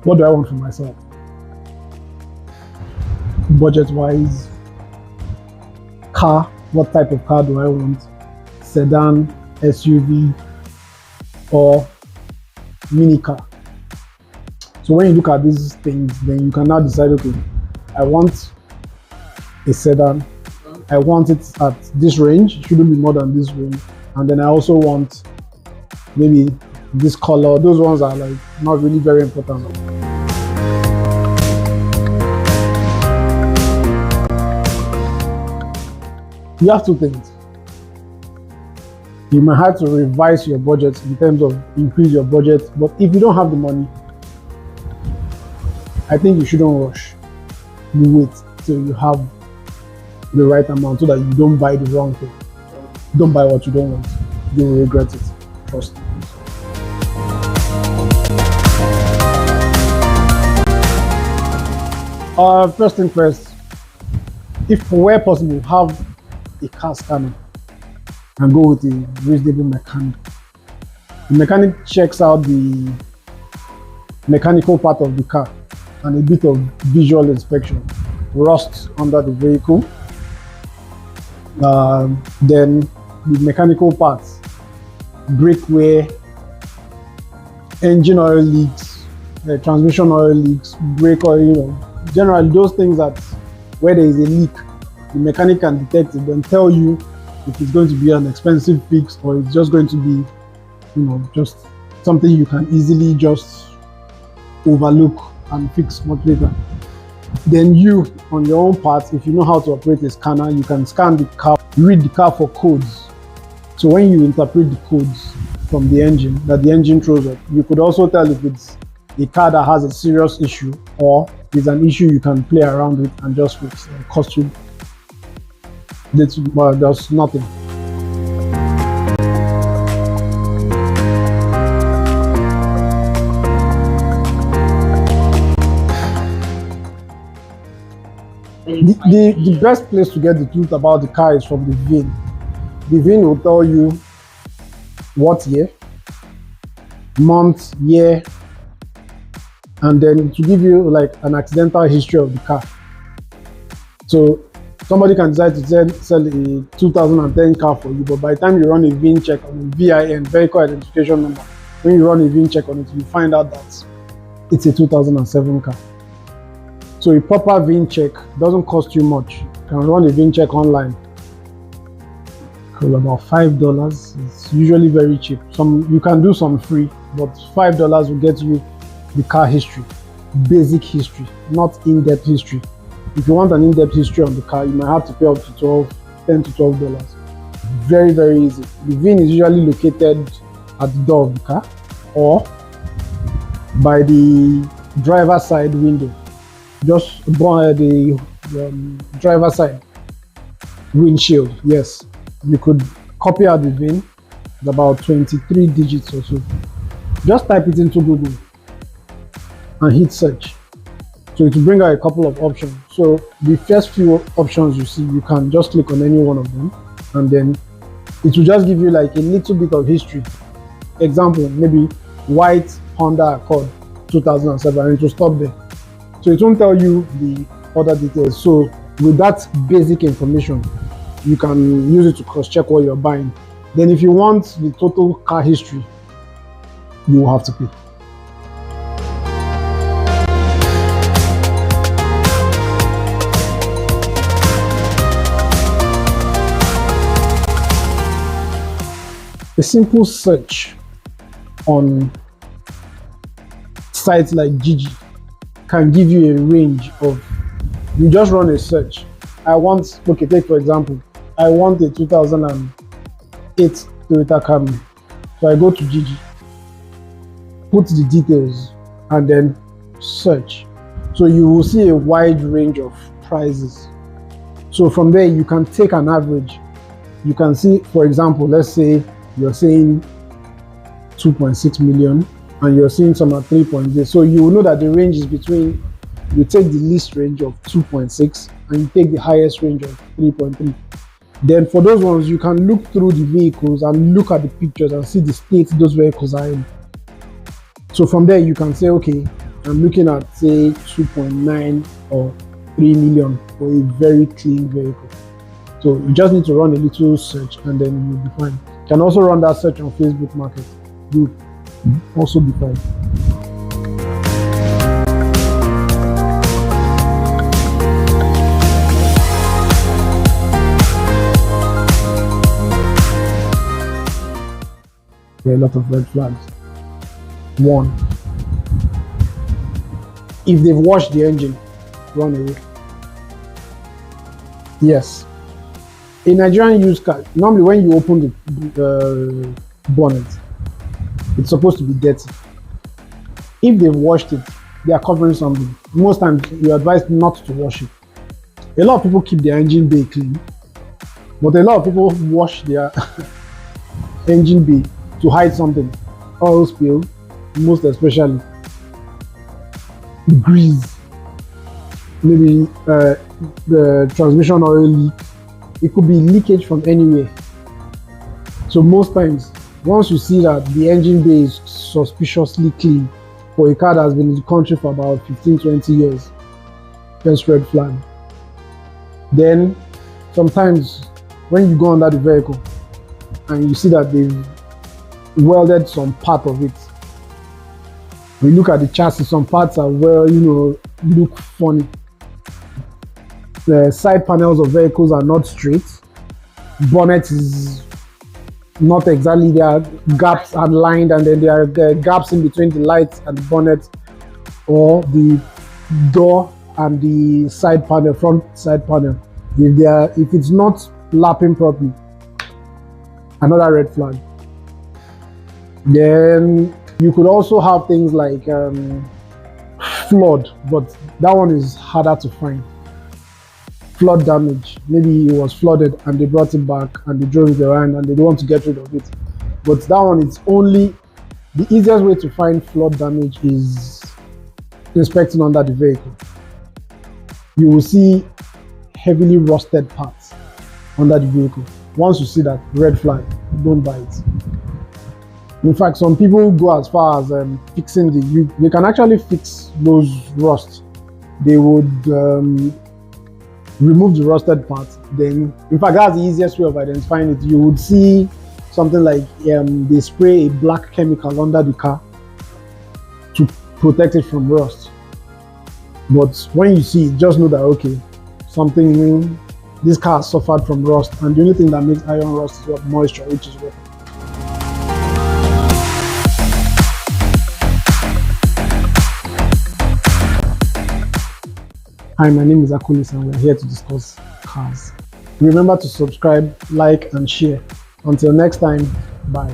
What do I want for myself? Budget-wise, car, what type of car do I want? Sedan, SUV, or mini car? So when you look at these things, then you can now decide, okay, I want a sedan, I want it at this range, it shouldn't be more than this range, and then I also want maybe this color. Those ones are like not really very important. You have two things. You might have to revise your budget in terms of increase your budget, but if you don't have the money, I think you shouldn't rush. You wait till you have the right amount so that you don't buy the wrong thing. Don't buy what you don't want. You will regret it. Trust me. First thing first, if where possible, have a car scanner and go with a reasonable mechanic. The mechanic checks out the mechanical part of the car and a bit of visual inspection, rust under the vehicle, then the mechanical parts, brake wear, engine oil leaks, transmission oil leaks, brake oil, generally those things that where there is a leak, the mechanic can detect it and tell you if it's going to be an expensive fix or it's just going to be, just something you can easily just overlook and fix much later. Then you, on your own part, if you know how to operate a scanner, you can scan the car, read the car for codes. So when you interpret the codes from the engine, that the engine throws up, you could also tell if it's a car that has a serious issue or it's an issue you can play around with and just fix. It costs you, that's nothing. The best place to get the truth about the car is from the VIN. The VIN will tell you what year, month, year, and then to give you like an accidental history of the car. So somebody can decide to sell a 2010 car for you, but by the time you run a VIN check on a VIN, vehicle identification number, when you run a VIN check on it, you find out that it's a 2007 car. So a proper VIN check doesn't cost you much. You can run a VIN check online. About $5. It's usually very cheap. You can do some free, but $5 will get you the car history, basic history, not in-depth history. If you want an in-depth history on the car, you might have to pay up to $10 to $12. Very, very easy. The VIN is usually located at the door of the car or by the driver's side window. Just the driver's side windshield. Yes, you could copy out the VIN. It's about 23 digits or so. Just type it into Google and hit search. So it will bring out a couple of options. So the first few options you see, you can just click on any one of them, and then it will just give you like a little bit of history. Example, maybe white Honda Accord 2007, and it will stop there. So it won't tell you the other details. So with that basic information, you can use it to cross-check what you're buying. Then if you want the total car history, you will have to pay. A simple search on sites like Gigi can give you a range of, you just run a search. Take for example, I want a 2008 Toyota Camry. So I go to Gigi, put the details, and then search. So you will see a wide range of prices. So from there, you can take an average. You can see, for example, let's say you're saying 2.6 million and you're seeing some at 3.8. So you will know that the range is between, you take the least range of 2.6 and you take the highest range of 3.3. Then for those ones, you can look through the vehicles and look at the pictures and see the state those vehicles are in. So from there, you can say, okay, I'm looking at say 2.9 or 3 million for a very clean vehicle. So you just need to run a little search and then you'll be fine. You can also run that search on Facebook Market. You'll also be fine. There are a lot of red flags. One, if they've washed the engine, run away. Yes. A Nigerian used car, normally when you open the bonnet, it's supposed to be dirty. If they've washed it, they are covering something. Most times, you're advised not to wash it. A lot of people keep their engine bay clean, but a lot of people wash their engine bay to hide something. Oil spill, most especially. Grease, maybe the transmission oil leak. It could be leakage from anywhere. So most times, once you see that the engine bay is suspiciously clean for a car that's been in the country for about 15-20 years, that's red flag. Then sometimes when you go under the vehicle and you see that they've welded some part of it, we look at the chassis, some parts are look funny. The side panels of vehicles are not straight. Bonnet is not exactly, there are gaps are lined, and then there are gaps in between the lights and the bonnet, or the door and the side panel, front side panel. If it's not lapping properly, another red flag. Then you could also have things like flood, but that one is harder to find. Flood damage, maybe it was flooded and they brought it back and they drove it around and they don't want to get rid of it. But that one, it's only the easiest way to find flood damage is inspecting under the vehicle. You will see heavily rusted parts under the vehicle. Once you see that, red flag, don't buy it. In fact, some people go as far as fixing they can actually fix those rusts. They would remove the rusted parts. Then, in fact, that's the easiest way of identifying it. You would see something like they spray a black chemical under the car to protect it from rust. But when you see it, just know that okay, this car suffered from rust, and the only thing that makes iron rust is what? Moisture, which is water. Hi, my name is Akulis and we're here to discuss cars. Remember to subscribe, like and share. Until next time, bye.